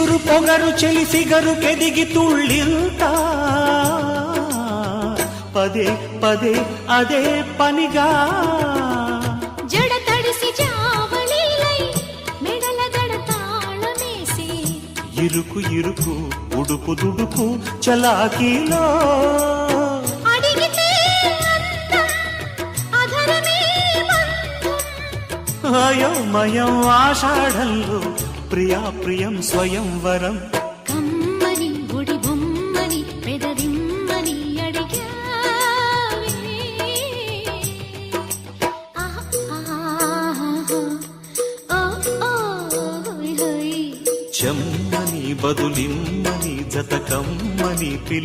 చిగురు పొగరు చెలి సిగరు కెదిగి తుళ్ళింత పదే పదే అదే పనిగా జడ తడిసి జావళీలై మెడల దడ తాళమేసి ఇరుకు ఇరుకు ఉడుకు దుడుకు చలాకీలో అడిగితే అందం అధరమే బంధం అయోమయం ఆషాఢంలో ప్రియా ప్రియం స్వయంవరం కమ్మని గుడి బొమ్మని పెదవిమ్మని అడిగావే చెమ్మని బదులిమ్మని జతకమ్మని పిలి